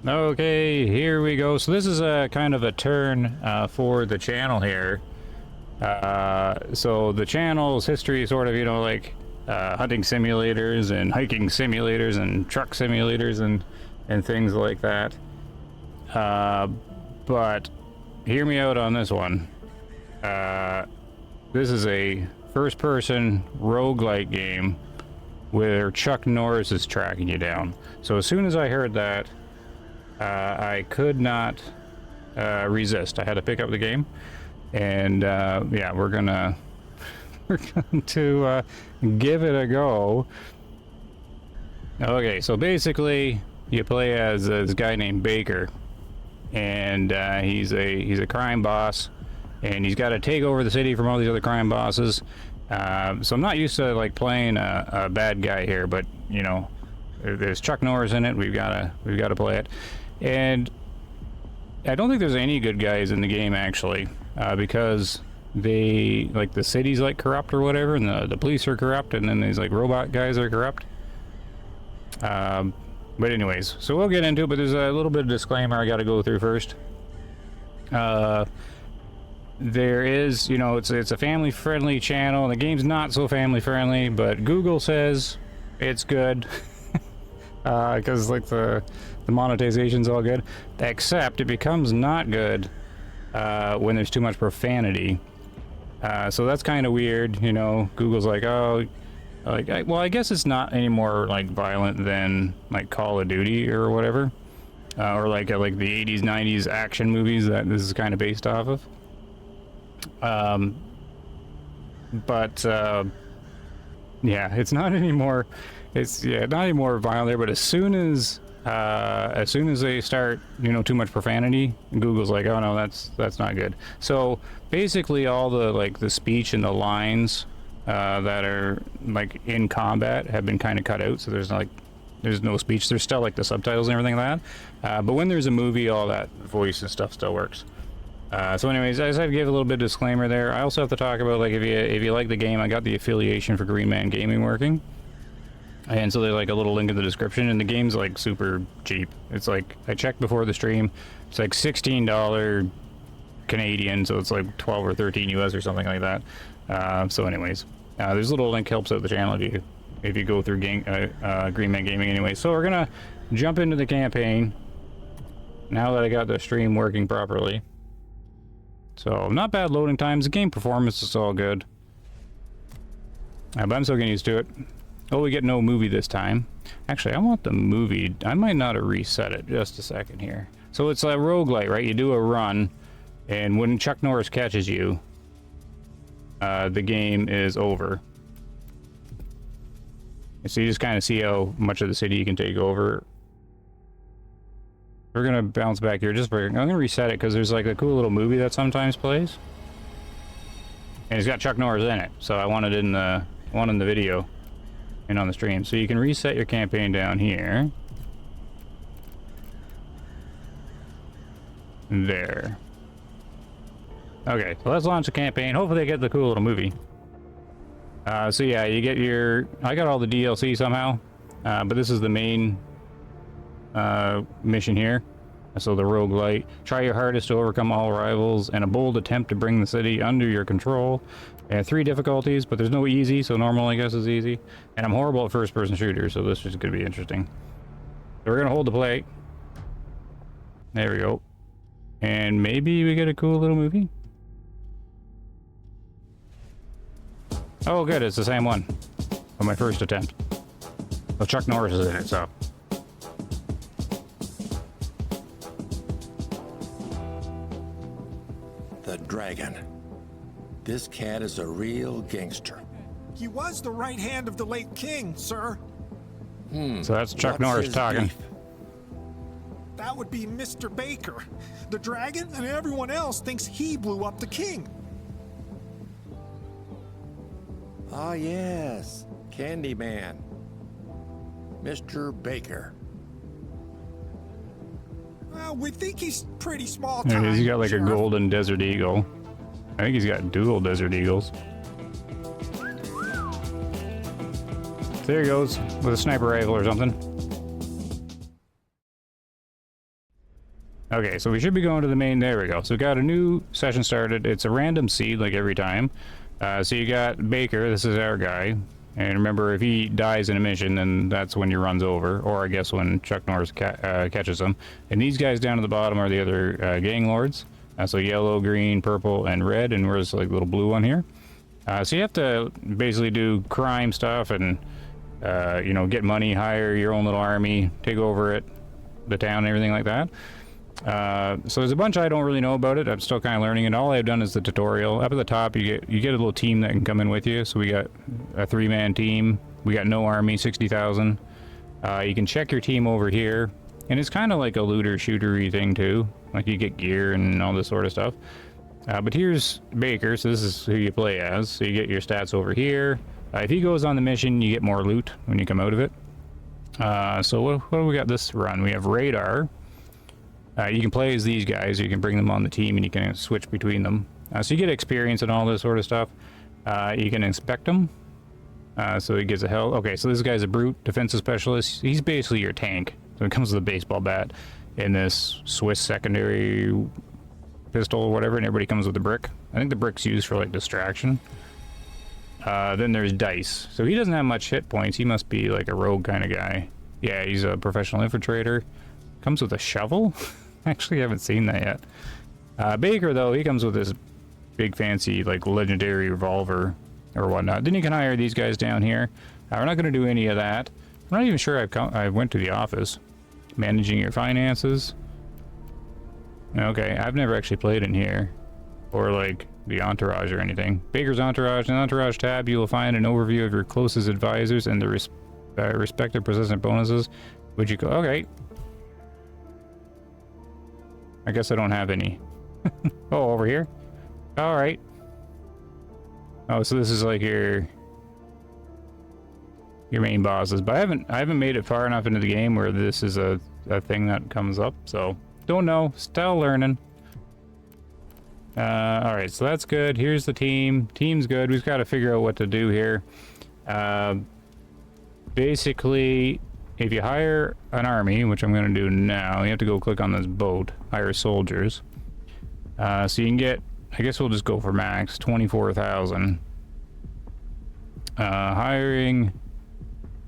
Okay, here we go. So this is a kind of a turn for the channel here. So the channel's history is sort of, you know, like hunting simulators and hiking simulators and truck simulators and things like that. But hear me out on this one. This is a first-person roguelite game where Chuck Norris is tracking you down. So as soon as I heard that, I could not resist. I had to pick up the game, and yeah, we're going to give it a go. Okay, so basically, you play as this guy named Baker, and he's a crime boss, and he's got to take over the city from all these other crime bosses. So I'm not used to like playing a bad guy here, but you know, there's Chuck Norris in it. We've got to play it. And I don't think there's any good guys in the game, actually, because they, like, the city's, like, corrupt or whatever, and the police are corrupt, and then these, like, robot guys are corrupt. But anyways, so we'll get into it, but there's a little bit of disclaimer I got to go through first. There is, you know, it's a family-friendly channel, and the game's not so family-friendly, but Google says it's good. Because like the monetization's all good, except it becomes not good when there's too much profanity. So that's kind of weird, you know. Google's like, oh, like, well, I guess it's not any more like violent than like Call of Duty or whatever, or like the 80s, 90s action movies that this is kind of based off of. But yeah, it's not anymore. It's not any more violent there, but as soon as they start, you know, too much profanity, Google's like, oh no, that's not good. So basically, all the speech and the lines that are like in combat have been kind of cut out. So there's no speech. There's still like the subtitles and everything like that. But when there's a movie, all that voice and stuff still works. So anyways, I just had to give a little bit of disclaimer there. I also have to talk about, like, if you like the game, I got the affiliation for Green Man Gaming working. And so there's like a little link in the description, and the game's like super cheap. It's like, I checked before the stream, it's like $16 Canadian, so it's like 12 or 13 US or something like that. So anyways, there's a little link, helps out the channel if you go through Green Man Gaming anyway. So we're gonna jump into the campaign now that I got the stream working properly. So not bad loading times, the game performance is all good. But I'm still getting used to it. Oh, we get no movie this time. Actually, I want the movie. I might not have reset it. Just a second here. So it's a roguelite, right? You do a run, and when Chuck Norris catches you, the game is over. So you just kind of see how much of the city you can take over. We're gonna bounce back here just for. I'm gonna reset it because there's like a cool little movie that sometimes plays, and it's got Chuck Norris in it. So I want it in the video. And on the stream, so you can reset your campaign down here. There. Okay, so let's launch the campaign. Hopefully I get the cool little movie. So yeah, you get your... I got all the DLC somehow, but this is the main mission here. So the roguelite. Try your hardest to overcome all rivals and a bold attempt to bring the city under your control. 3 difficulties, but there's no easy, so normal I guess is easy. And I'm horrible at first-person shooters, so this is going to be interesting. So we're going to hold the play. There we go. And maybe we get a cool little movie? Oh good, it's the same one. On my first attempt. Well, Chuck Norris is in it, so... The Dragon. This cat is a real gangster. He was the right hand of the late king, sir. So that's Chuck Norris talking. Beef? That would be Mr. Baker. The dragon and everyone else thinks he blew up the king. Ah, yes. Candyman. Mr. Baker. Well, we think he's pretty small There time. he is. He's got like Sheriff. a golden desert eagle. I think he's got dual desert eagles. There he goes with a sniper rifle or something. Okay, so we should be going to the main. There we go. So we got a new session started. It's a random seed, like every time. So you got Baker. This is our guy. And remember, if he dies in a mission, then that's when your run's over. Or I guess when Chuck Norris catches him. And these guys down at the bottom are the other gang lords. So yellow, green, purple, and red. And where's like little blue one here? So you have to basically do crime stuff and, you know, get money, hire your own little army, take over it, the town, and everything like that. So there's a bunch I don't really know about it. I'm still kind of learning it. All I've done is the tutorial. Up at the top, you get a little team that can come in with you. So we got a 3-man team. We got no army, 60,000. You can check your team over here, and it's kind of like a looter shootery thing too. Like you get gear and all this sort of stuff. But here's Baker, so this is who you play as. So you get your stats over here. If he goes on the mission, you get more loot when you come out of it. So what do we got this run? We have radar. You can play as these guys, you can bring them on the team and you can switch between them. So you get experience and all this sort of stuff. You can inspect them. So he gets a hell. Okay, so this guy's a brute defensive specialist. He's basically your tank. So it comes with a baseball bat in this Swiss secondary pistol or whatever, and everybody comes with a brick. I think the brick's used for like distraction. Then there's Dice. So he doesn't have much hit points. He must be like a rogue kind of guy. Yeah, he's a professional infiltrator. Comes with a shovel? Actually, I haven't seen that yet. Baker, though, he comes with this big fancy, like, legendary revolver or whatnot. Then you can hire these guys down here. We're not going to do any of that. I'm not even sure I went to the office. Managing your finances. Okay, I've never actually played in here. Or, like, the entourage or anything. Baker's entourage. In the entourage tab, you will find an overview of your closest advisors and the respective persistent bonuses. Would you go? Okay. I guess I don't have any. Oh, over here? Alright. Oh, so this is like your main bosses. But I haven't made it far enough into the game where this is a thing that comes up, so don't know. Still learning. Alright, so that's good. Here's the team. Team's good. We've got to figure out what to do here. Basically, if you hire an army, which I'm going to do now, you have to go click on this boat, hire soldiers. So you can get, I guess we'll just go for max, 24,000. Hiring,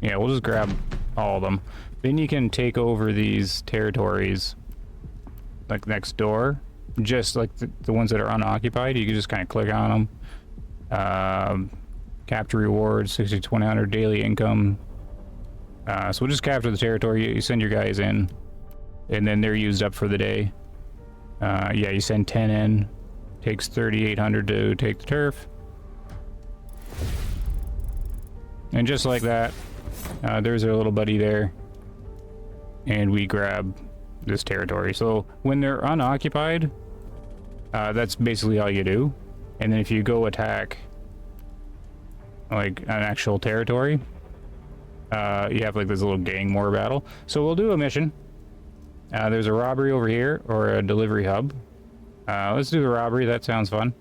yeah, we'll just grab all of them. Then you can take over these territories, like next door, just like the ones that are unoccupied. You can just kind of click on them. Capture rewards, 60 to 200 daily income. So we'll just capture the territory. You send your guys in, and then they're used up for the day. Yeah, you send 10 in. Takes 3,800 to take the turf. And just like that, there's our little buddy there. And we grab this territory. So when they're unoccupied, that's basically all you do. And then if you go attack, like, an actual territory, you have like this little gang war battle. So we'll do a mission. There's a robbery over here, or a delivery hub. Let's do the robbery. That sounds fun.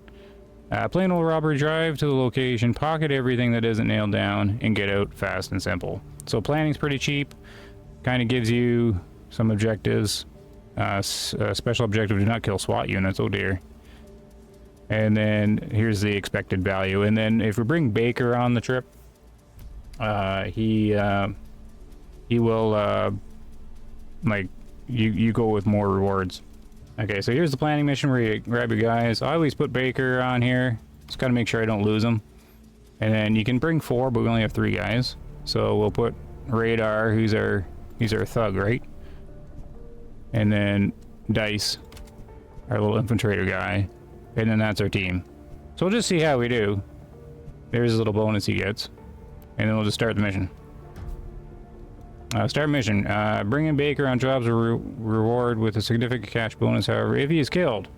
Plain old robbery. Drive to the location, pocket everything that isn't nailed down, and get out fast and simple. So planning's pretty cheap. Kind of gives you some objectives. Special objective: do not kill SWAT units. Oh dear. And then here's the expected value. And then if we bring Baker on the trip, he will like you go with more rewards. Okay, so here's the planning mission where you grab your guys. I always put Baker on here. Just gotta make sure I don't lose him. And then you can bring 4, but we only have 3 guys. So we'll put Radar, he's our thug, right? And then Dice, our little infiltrator guy. And then that's our team. So we'll just see how we do. There's a little bonus he gets. And then we'll just start the mission. Start mission. Bring in Baker on jobs reward with a significant cash bonus. However, if he is killed,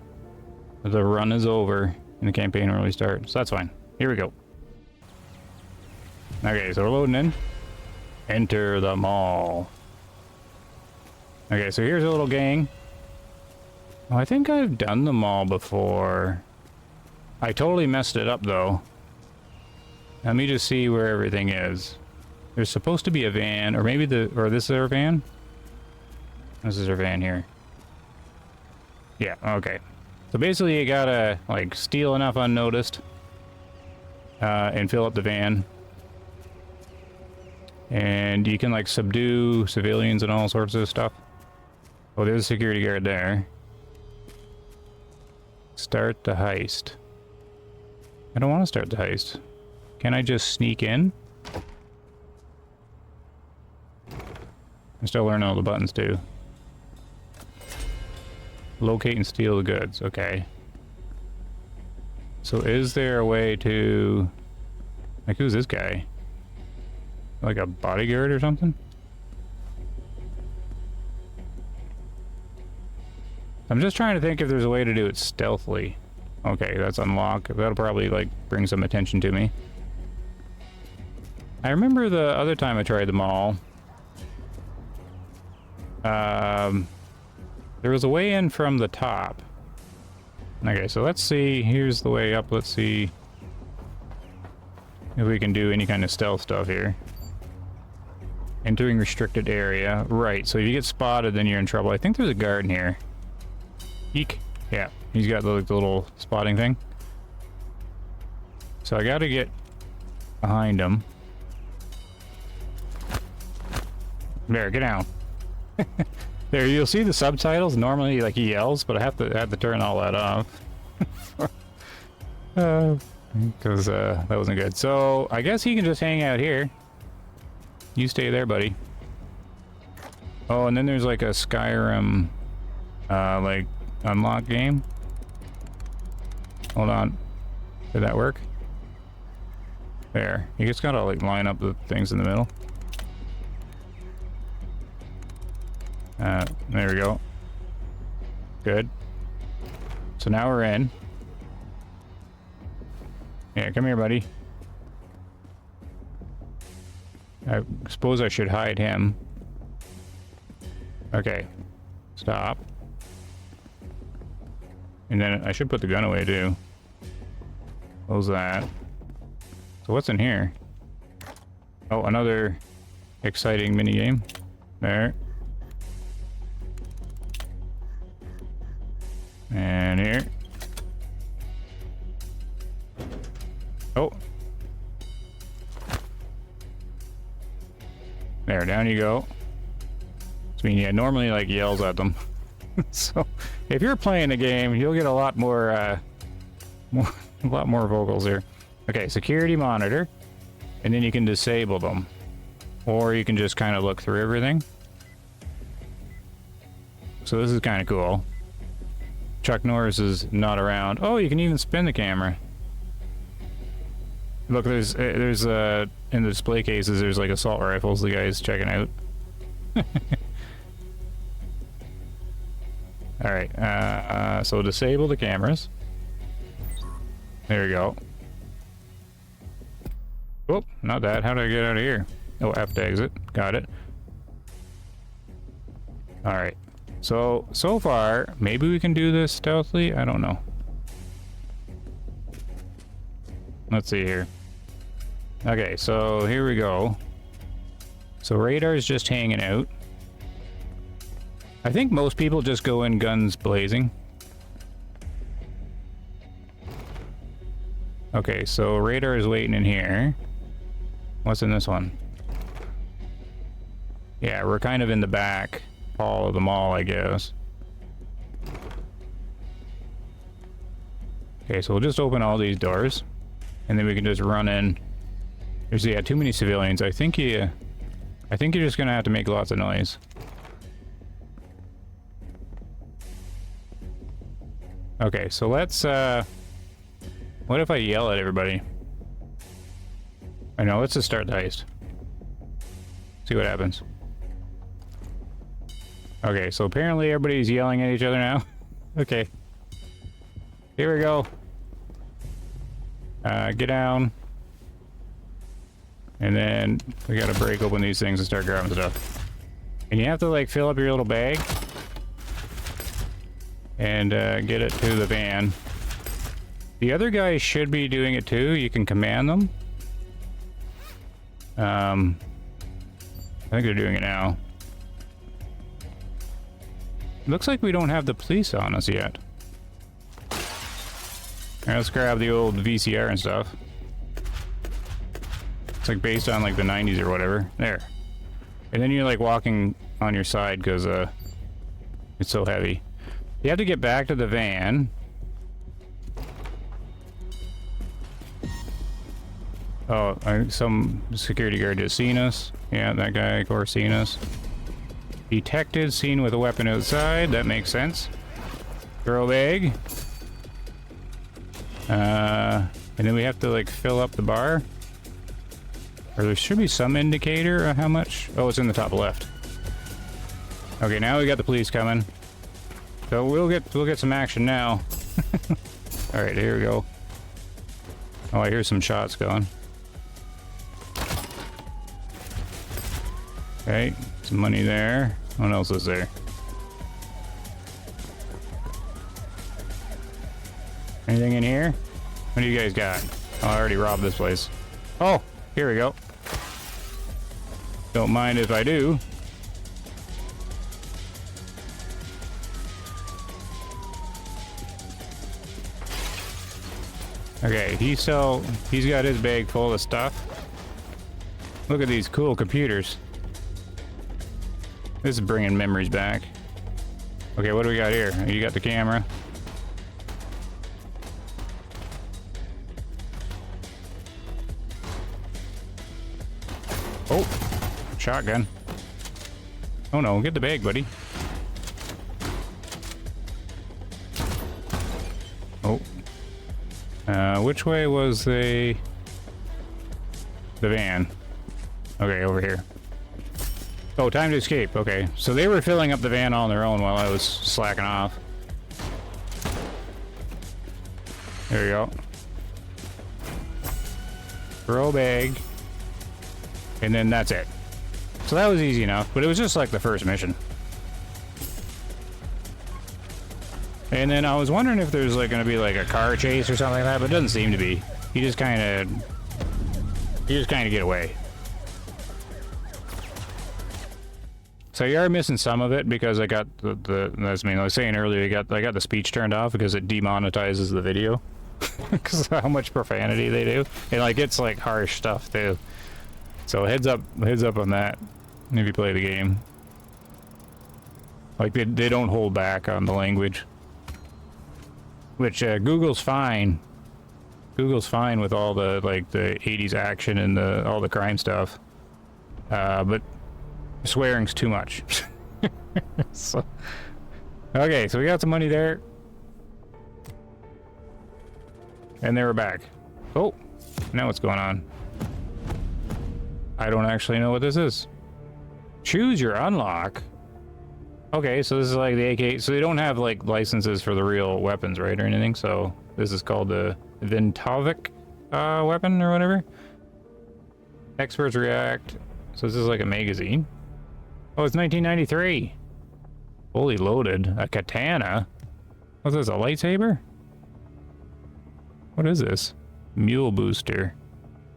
the run is over and the campaign will restart. So that's fine. Here we go. Okay, so we're loading in. Enter the mall. Okay, so here's a little gang. Oh, I think I've done the mall before. I totally messed it up though. Let me just see where everything is. There's supposed to be a van, or maybe this is our van? This is our van here. Yeah, okay. So basically you gotta, like, steal enough unnoticed and fill up the van. And you can, like, subdue civilians and all sorts of stuff. Oh, there's a security guard there. Start the heist. I don't want to start the heist. Can I just sneak in? I'm still learning all the buttons too. Locate and steal the goods. Okay. So is there a way to... Like, who's this guy? Like a bodyguard or something? I'm just trying to think if there's a way to do it stealthily. Okay, that's unlocked. That'll probably, like, bring some attention to me. I remember the other time I tried them all. There was a way in from the top. Okay, so let's see. Here's the way up. Let's see if we can do any kind of stealth stuff here. Entering restricted area. Right, so if you get spotted, then you're in trouble. I think there's a guard in here. Eek. Yeah, he's got the little spotting thing. So I gotta get behind him. There, get down. There, you'll see the subtitles. Normally, like, he yells, but I have to turn all that off. Because that wasn't good. So I guess he can just hang out here. You stay there, buddy. Oh, and then there's like a Skyrim, like, unlock game. Hold on. Did that work? There. You just gotta, like, line up the things in the middle. There we go. Good. So now we're in. Yeah, come here, buddy. I suppose I should hide him. Okay. Stop. And then I should put the gun away, too. Close that. So what's in here? Oh, another exciting minigame. There. And here. Oh. There, down you go. I mean, yeah, normally, like, yells at them. So, if you're playing a game, you'll get a lot more, a lot more vocals here. Okay, security monitor. And then you can disable them. Or you can just kind of look through everything. So this is kind of cool. Chuck Norris is not around. Oh, you can even spin the camera. Look, there's in the display cases, there's like assault rifles the guy's checking out. Alright, so disable the cameras. There we go. Oh, not that. How do I get out of here? Oh, F to exit. Got it. Alright. So far, maybe we can do this stealthily? I don't know. Let's see here. Okay, so here we go. So radar is just hanging out. I think most people just go in guns blazing. Okay, so radar is waiting in here. What's in this one? Yeah, we're kind of in the back hall of the mall, I guess. Okay, so we'll just open all these doors. And then we can just run in. There's, yeah, too many civilians. I think you're just gonna have to make lots of noise. Okay, so let's, what if I yell at everybody? I know, let's just start the heist. See what happens. Okay, so apparently everybody's yelling at each other now. Okay. Here we go. Get down. And then we gotta break open these things and start grabbing stuff. And you have to, like, fill up your little bag. And get it to the van. The other guys should be doing it too. You can command them. I think they're doing it now. Looks like we don't have the police on us yet. Alright, let's grab the old VCR and stuff. It's like based on like the 90s or whatever. There. And then you're like walking on your side because it's so heavy. You have to get back to the van. Oh, some security guard just seen us. Yeah, that guy, of course, seen us. Detected, seen with a weapon outside. That makes sense. Throw bag. And then we have to, like, fill up the bar. Or there should be some indicator of how much. Oh, it's in the top left. Okay, now we got the police coming. So we'll get some action now. Alright, here we go. Oh, I hear some shots going. Okay, some money there. What else is there? Anything in here? What do you guys got? Oh, I already robbed this place. Oh, here we go. Don't mind if I do. Okay, he's got his bag full of stuff. Look at these cool computers. This is bringing memories back. Okay, what do we got here? You got the camera. Oh, shotgun. Oh no, get the bag, buddy. Oh. Which way was the van? Okay, over here. Oh, time to escape. Okay, so they were filling up the van on their own while I was slacking off. There you go. Throw bag. And then that's it. So that was easy enough, but it was just like the first mission. And then I was wondering if there's like going to be like a car chase or something like that, but it doesn't seem to be. You just kind of get away. So you are missing some of it because I got that's I was saying earlier, I got the speech turned off because it demonetizes the video because of how much profanity they do, and like it's like harsh stuff too. So heads up on that if you play the game. Like they don't hold back on the language, which Google's fine. Google's fine with all the like the 80s action and all the crime stuff, but swearing's too much. So, okay, so we got some money there. And they were back. Oh, now what's going on? I don't actually know what this is. Choose your unlock. Okay, so this is like the AK. So they don't have like licenses for the real weapons, right, or anything. So this is called the Vintovic weapon or whatever. Experts react. So this is like a magazine. Oh, it's 1993. Fully loaded. A katana. What's this, a lightsaber? What is this? Mule booster.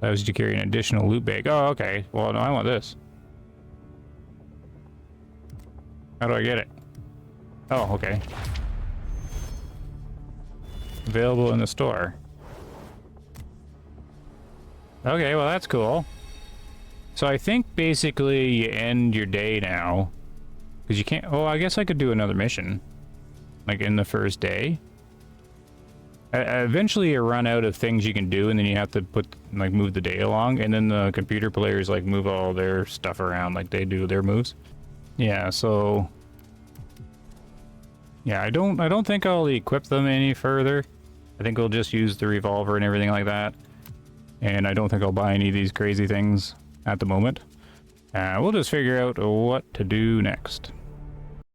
Allows you to carry an additional loot bag. Oh, okay. Well, no, I want this. How do I get it? Oh, okay. Available in the store. Okay, well, that's cool. So I think basically you end your day now. Because you can't... Oh, I guess I could do another mission. Like in the first day. Eventually you run out of things you can do, and then you have to move the day along, and then the computer players like move all their stuff around, like they do their moves. Yeah, so... Yeah, I don't think I'll equip them any further. I think I'll just use the revolver and everything like that. And I don't think I'll buy any of these crazy things at the moment. We'll just figure out what to do next.